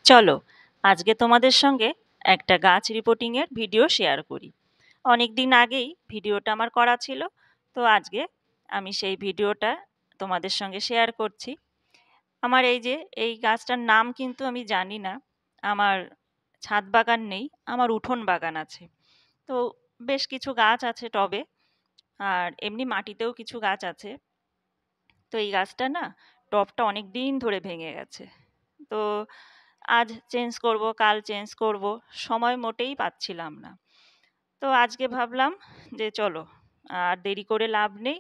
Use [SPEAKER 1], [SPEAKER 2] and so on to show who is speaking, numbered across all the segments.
[SPEAKER 1] চলো আজকে তোমাদের সঙ্গে একটা গাছ রিপোর্টিংয়ের ভিডিও শেয়ার করি। অনেক দিন আগেই ভিডিওটা আমার করা ছিল, তো আজকে আমি সেই ভিডিওটা তোমাদের সঙ্গে শেয়ার করছি। আমার এই গাছটার নাম কিন্তু আমি জানি না। আমার ছাদ বাগান নেই, আমার উঠোন বাগান আছে। তো বেশ কিছু গাছ আছে টবে, আর এমনি মাটিতেও কিছু গাছ আছে। তো এই গাছটা না, টবটা অনেক দিন ধরে ভেঙে গেছে। তো আজ চেঞ্জ করব, কাল চেঞ্জ করব, সময় মোটেই পাচ্ছিলাম না। তো আজকে ভাবলাম যে চলো, আর দেরি করে লাভ নেই,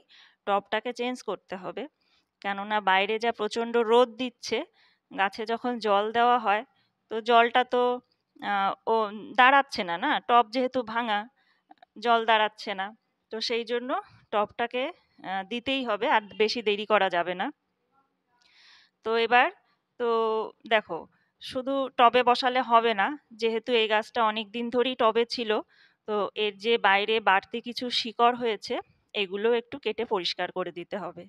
[SPEAKER 1] টবটাকে চেঞ্জ করতে হবে। কেননা বাইরে যা প্রচণ্ড রোদ দিচ্ছে, গাছে যখন জল দেওয়া হয়, তো জলটা তো ও দাঁড়াচ্ছে না, না টব যেহেতু ভাঙা, জল দাঁড়াচ্ছে না। তো সেই জন্য টবটাকে দিতেই হবে, আর বেশি দেরি করা যাবে না। তো এবার তো দেখো, শুধু টবে বসালে হবে না, যেহেতু এই গাছটা অনেক দিন ধরেই টবে ছিল। তো এর যে বাইরে বাড়তি কিছু শিকড় হয়েছে, এগুলো একটু কেটে পরিষ্কার করে দিতে হবে।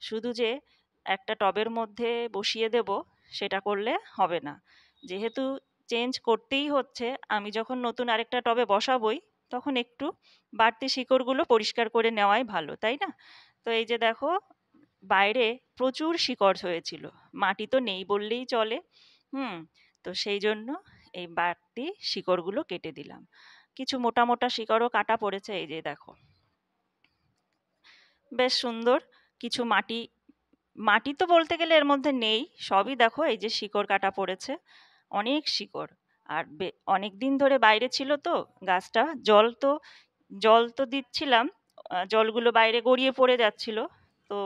[SPEAKER 1] শুধু যে একটা টবের মধ্যে বসিয়ে দেব, সেটা করলে হবে না। যেহেতু চেঞ্জ করতেই হচ্ছে, আমি যখন নতুন আরেকটা টবে বসাবই, তখন একটু বাড়তি শিকড়গুলো পরিষ্কার করে নেওয়াই ভালো, তাই না? তো এই যে দেখো, বাইরে প্রচুর শিকড় হয়েছিল, মাটি তো নেই বললেই চলে। হুম। তো সেই জন্য এই বাড়তি শিকড়গুলো কেটে দিলাম। কিছু মোটা মোটা শিকড়ও কাটা পড়েছে, এই যে দেখো, বেশ সুন্দর। কিছু মাটি, মাটি তো বলতে গেলে এর মধ্যে নেই, সবই দেখো এই যে শিকড় কাটা পড়েছে, অনেক শিকড়। আর অনেক দিন ধরে বাইরে ছিল তো গাছটা, জল তো দিচ্ছিলাম, জলগুলো বাইরে গড়িয়ে পড়ে যাচ্ছিল। তো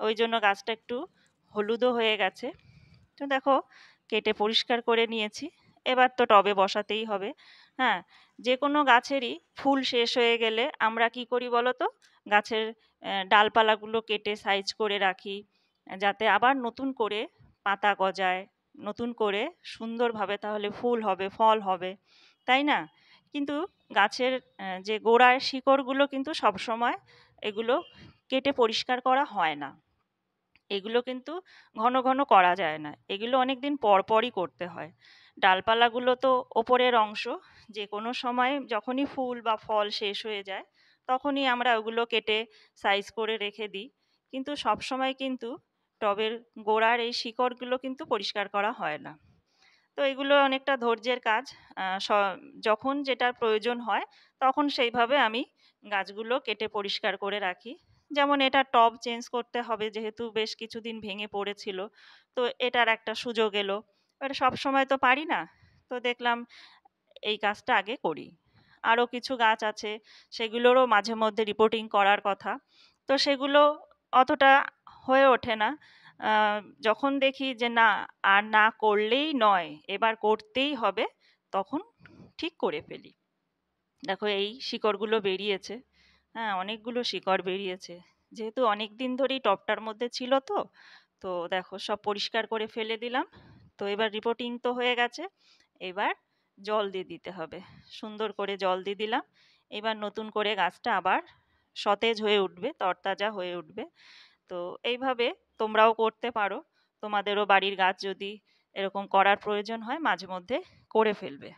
[SPEAKER 1] ওই জন্য গাছটা একটু হলুদও হয়ে গেছে। তো দেখো, কেটে পরিষ্কার করে নিয়েছি। এবার তো টবে বসাতেই হবে। হ্যাঁ, যে কোনো গাছেরই ফুল শেষ হয়ে গেলে আমরা কি করি বলো তো, গাছের ডালপালাগুলো কেটে সাইজ করে রাখি, যাতে আবার নতুন করে পাতা গজায়, নতুন করে সুন্দরভাবে তাহলে ফুল হবে, ফল হবে, তাই না? কিন্তু গাছের যে গোড়ার শিকড়গুলো কিন্তু সবসময় এগুলো কেটে পরিষ্কার করা হয় না। এগুলো কিন্তু ঘন ঘন করা যায় না, এগুলো অনেক দিন পর পরই করতে হয়। ডালপালাগুলো তো ওপরের অংশ, যে কোনো সময় যখনই ফুল বা ফল শেষ হয়ে যায়, তখনই আমরা ওগুলো কেটে সাইজ করে রেখে দিই। কিন্তু সব সময় কিন্তু টবের গোড়ার এই শিকড়গুলো কিন্তু পরিষ্কার করা হয় না। তো এগুলো অনেকটা ধৈর্যের কাজ। যখন যেটার প্রয়োজন হয়, তখন সেইভাবে আমি গাছগুলো কেটে পরিষ্কার করে রাখি। যেমন এটা টব চেঞ্জ করতে হবে, যেহেতু বেশ কিছুদিন ভেঙে পড়েছিল, তো এটার একটা সুযোগ এলো। এবার সবসময় তো পারি না, তো দেখলাম এই কাজটা আগে করি। আরও কিছু গাছ আছে, সেগুলোরও মাঝে মধ্যে রিপোর্টিং করার কথা, তো সেগুলো অতটা হয়ে ওঠে না। যখন দেখি যে না, আর না করলেই নয়, এবার করতেই হবে, তখন ঠিক করে ফেলি। দেখো এই শিকড়গুলো বেরিয়েছে, হ্যাঁ অনেকগুলো শিকড় বেরিয়েছে, যেহেতু অনেক দিন ধরেই টবটার মধ্যে ছিল। তো তো দেখো, সব পরিষ্কার করে ফেলে দিলাম। তো এবার রিপোর্টিং তো হয়ে গেছে, এবার জল দিয়ে দিতে হবে। সুন্দর করে জল দিয়ে দিলাম। এবার নতুন করে গাছটা আবার সতেজ হয়ে উঠবে, তরতাজা হয়ে উঠবে। তো এইভাবে তোমরাও করতে পারো। তোমাদেরও বাড়ির গাছ যদি এরকম করার প্রয়োজন হয়, মাঝে মধ্যে করে ফেলবে।